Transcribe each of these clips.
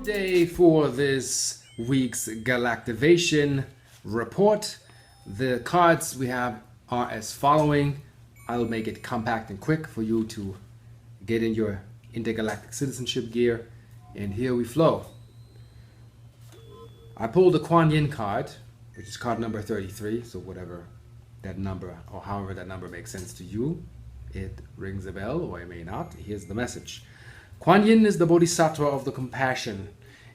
Day for this week's Galactivation report. The cards we have are as following. I'll make it compact and quick for you to get in your intergalactic citizenship gear. And here we flow. I pulled the Kuan Yin card, which is card number 33. So whatever that number or however that number makes sense to you, it rings a bell or it may not. Here's the message. Kuan Yin is the bodhisattva of the compassion.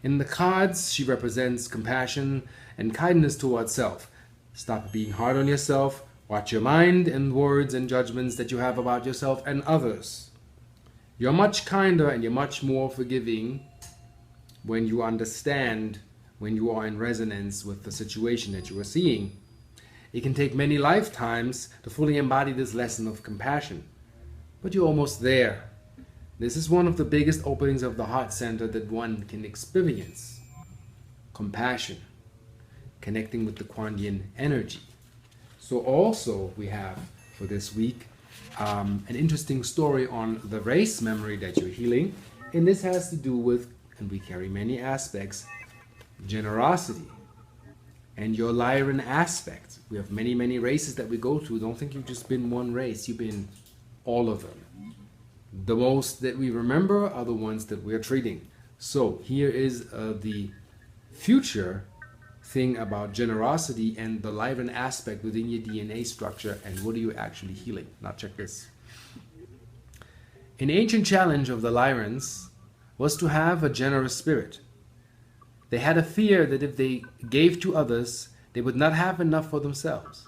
In the cards, she represents compassion and kindness towards self. Stop being hard on yourself. Watch your mind and words and judgments that you have about yourself and others. You're much kinder and you're much more forgiving when you understand, when you are in resonance with the situation that you are seeing. It can take many lifetimes to fully embody this lesson of compassion, but you're almost there. This is one of the biggest openings of the heart center that one can experience. Compassion, connecting with the Kuan Yin energy. So also we have for this week an interesting story on the race memory that you're healing. And this has to do with, and we carry many aspects, generosity and your Lyran aspect. We have many, many races that we go through. Don't think you've just been one race. You've been all of them. The most that we remember are the ones that we're treating. So here is the future thing about generosity and the Lyran aspect within your DNA structure and what are you actually healing. Now check this. An ancient challenge of the Lyrans was to have a generous spirit. They had a fear that if they gave to others, they would not have enough for themselves.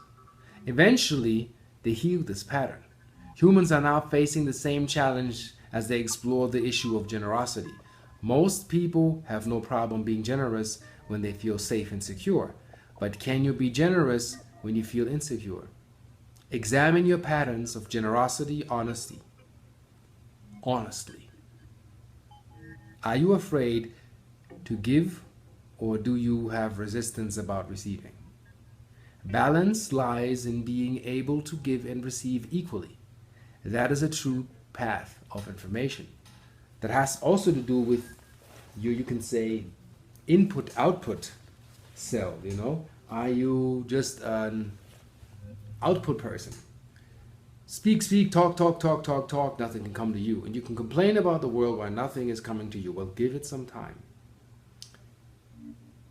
Eventually, they healed this pattern. Humans are now facing the same challenge as they explore the issue of generosity. Most people have no problem being generous when they feel safe and secure. But can you be generous when you feel insecure? Examine your patterns of generosity, honesty. Honestly. Are you afraid to give or do you have resistance about receiving? Balance lies in being able to give and receive equally. That is a true path of information. That has also to do with you can say, input-output cell, you know? Are you just an output person? Speak, talk, nothing can come to you. And you can complain about the world while nothing is coming to you. Well, give it some time.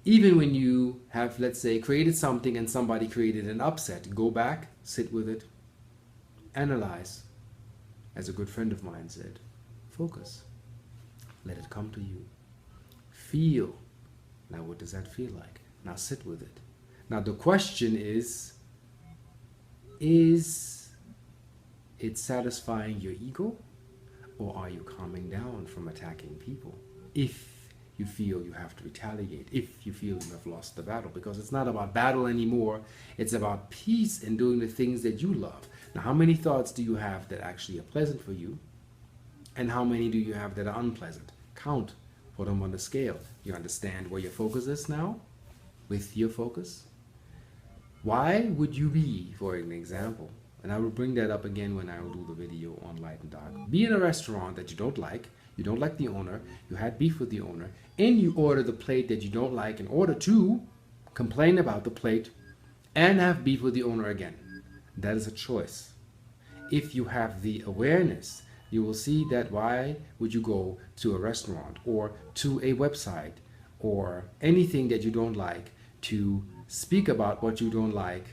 Even when you have, let's say, created something and somebody created an upset, go back, sit with it, analyze. As a good friend of mine said, focus. Let it come to you. Feel. Now what does that feel like? Now sit with it. Now the question is it satisfying your ego? Or are you calming down from attacking people? If you feel you have to retaliate, if you feel you have lost the battle, because it's not about battle anymore, it's about peace and doing the things that you love. Now, how many thoughts do you have that actually are pleasant for you? And how many do you have that are unpleasant? Count, put them on the scale. You understand where your focus is now? With your focus? Why would you be, for an example, and I will bring that up again when I will do the video on light and dark, be in a restaurant that you don't like the owner, you had beef with the owner, and you order the plate that you don't like in order to complain about the plate and have beef with the owner again. That is a choice. If you have the awareness, you will see that why would you go to a restaurant or to a website or anything that you don't like to speak about what you don't like,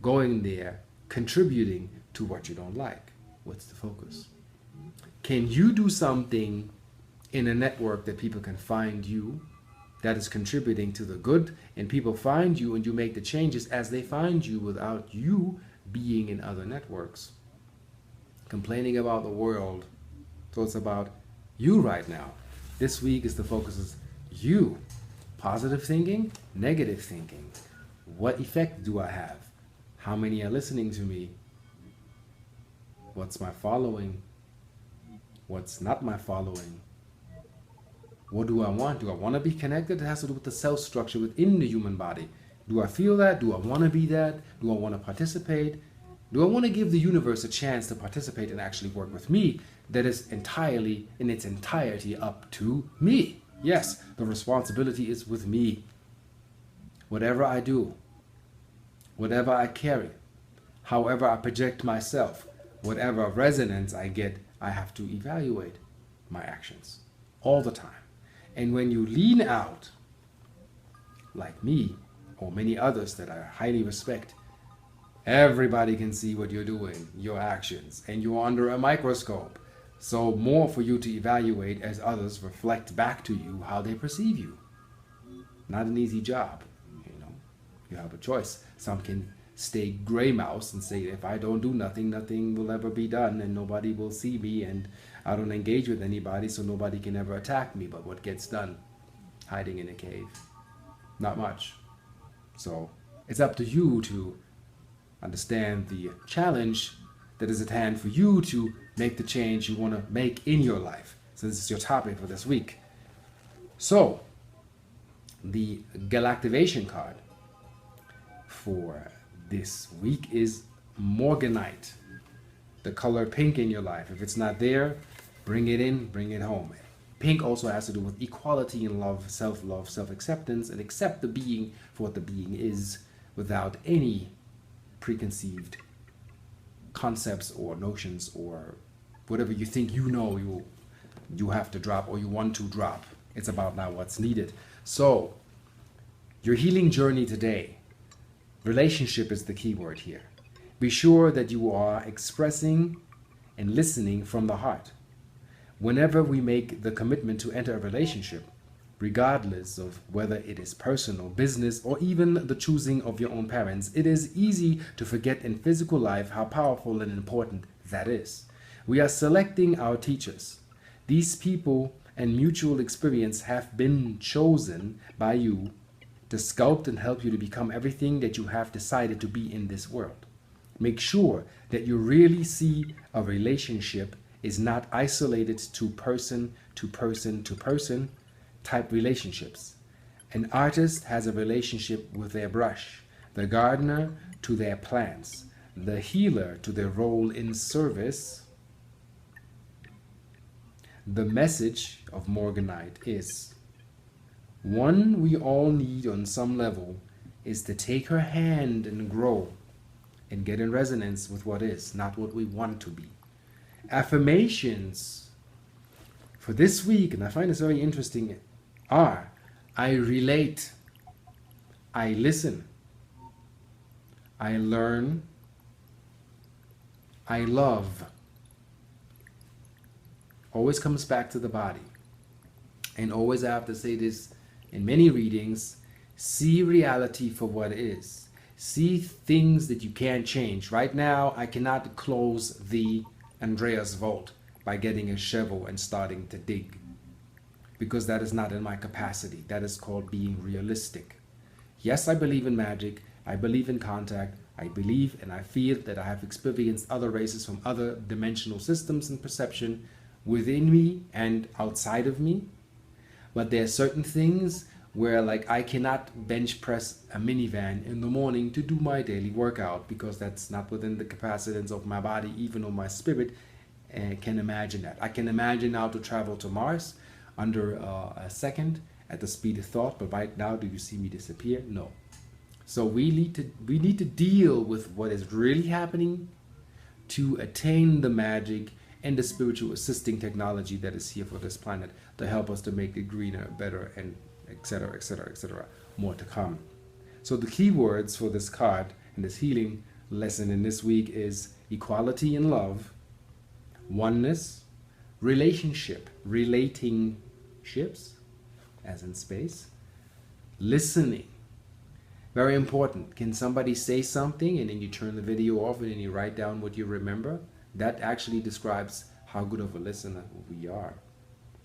going there, contributing to what you don't like. What's the focus? Can you do something in a network that people can find you that is contributing to the good, and people find you and you make the changes as they find you without you being in other networks? Complaining about the world. So it's about you right now. This week is the focus is you. Positive thinking, negative thinking. What effect do I have? How many are listening to me? What's my following? What's not my following? What do I want? Do I want to be connected? It has to do with the cell structure within the human body. Do I feel that? Do I want to be that? Do I want to participate? Do I want to give the universe a chance to participate and actually work with me? That is entirely, in its entirety, up to me. Yes, the responsibility is with me. Whatever I do, whatever I carry, however I project myself, whatever resonance I get, I have to evaluate my actions all the time. And when you lean out, like me or many others that I highly respect, everybody can see what you're doing, your actions, and you're under a microscope. So more for you to evaluate as others reflect back to you how they perceive you. Not an easy job, you know. You have a choice. Some can stay gray mouse and say, if I don't do nothing, nothing will ever be done and nobody will see me and I don't engage with anybody, so nobody can ever attack me. But what gets done? Hiding in a cave. Not much. So it's up to you to understand the challenge that is at hand for you to make the change you want to make in your life. So this is your topic for this week. So the Galactivation card for this week is Morganite, the color pink in your life. If it's not there, bring it in, bring it home. Pink also has to do with equality and love, self-acceptance, and accept the being for what the being is without any preconceived concepts or notions or whatever you think you have to drop or you want to drop. It's about now what's needed. So your healing journey today, relationship is the key word here. Be sure that you are expressing and listening from the heart. Whenever we make the commitment to enter a relationship, regardless of whether it is personal, business, or even the choosing of your own parents, it is easy to forget in physical life how powerful and important that is. We are selecting our teachers. These people and mutual experience have been chosen by you to sculpt and help you to become everything that you have decided to be in this world. Make sure that you really see a relationship is not isolated to person to person to person type relationships. An artist has a relationship with their brush, the gardener to their plants, the healer to their role in service. The message of Morganite is one we all need on some level is to take her hand and grow and get in resonance with what is, not what we want to be. Affirmations for this week, and I find this very interesting, are I relate, I listen, I learn, I love. Always comes back to the body. And always I have to say this in many readings, see reality for what it is. See things that you can't change. Right now, I cannot close the Andreas vault by getting a shovel and starting to dig, because that is not in my capacity. That is called being realistic. Yes, I believe in magic. I believe in contact. I believe and I feel that I have experienced other races from other dimensional systems and perception within me and outside of me. But there are certain things where, like, I cannot bench press a minivan in the morning to do my daily workout, because that's not within the capacitance of my body, even though my spirit can imagine that. I can imagine how to travel to Mars under a second at the speed of thought, but right now, do you see me disappear? No. So we need to deal with what is really happening to attain the magic and the spiritual assisting technology that is here for this planet to help us to make it greener, better, and etc., etc., etc. More to come. So the key words for this card and this healing lesson in this week is equality and love, oneness, relationship, relating ships, as in space, listening. Very important. Can somebody say something and then you turn the video off and then you write down what you remember? That actually describes how good of a listener we are.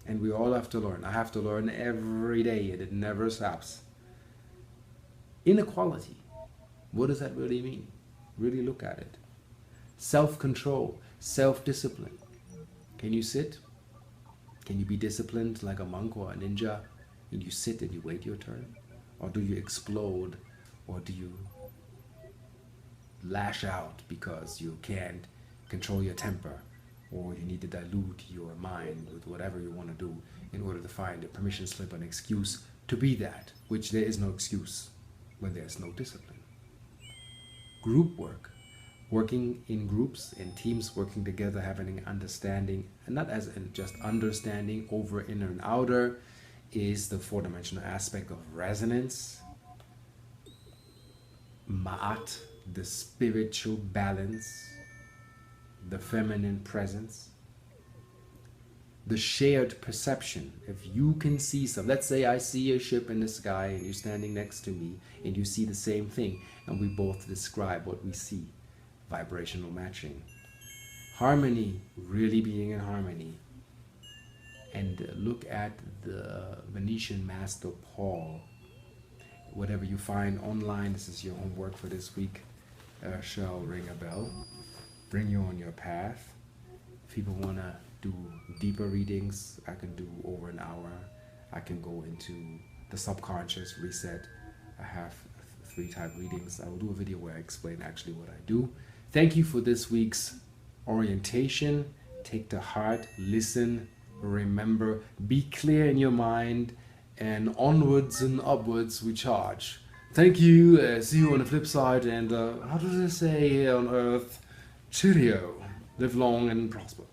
And we all have to learn. I have to learn every day, and it never stops. Inequality. What does that really mean? Really look at it. Self-control, self-discipline. Can you sit? Can you be disciplined like a monk or a ninja and you sit and you wait your turn? Or do you explode? Or do you lash out because you can't control your temper? or you need to dilute your mind with whatever you want to do in order to find a permission slip, an excuse to be that, which there is no excuse when there's no discipline. Group work, working in groups, in teams, working together, having an understanding, and not as in just understanding over inner and outer, is the four-dimensional aspect of resonance. Ma'at, the spiritual balance, the feminine presence, the shared perception. If you can see some, let's say I see a ship in the sky and you're standing next to me and you see the same thing, and we both describe what we see. Vibrational matching. Harmony, really being in harmony. And look at the Venetian master Paul. Whatever you find online, this is your homework for this week, shall ring a bell, bring you on your path. If people want to do deeper readings, I can do over an hour. I can go into the subconscious reset. I have 3 type readings. I will do a video where I explain actually what I do. Thank you for this week's orientation. Take to heart, listen, remember, be clear in your mind, and onwards and upwards we charge. Thank you. See you on the flip side. And how do they say here on Earth? Cheerio. Live long and prosper.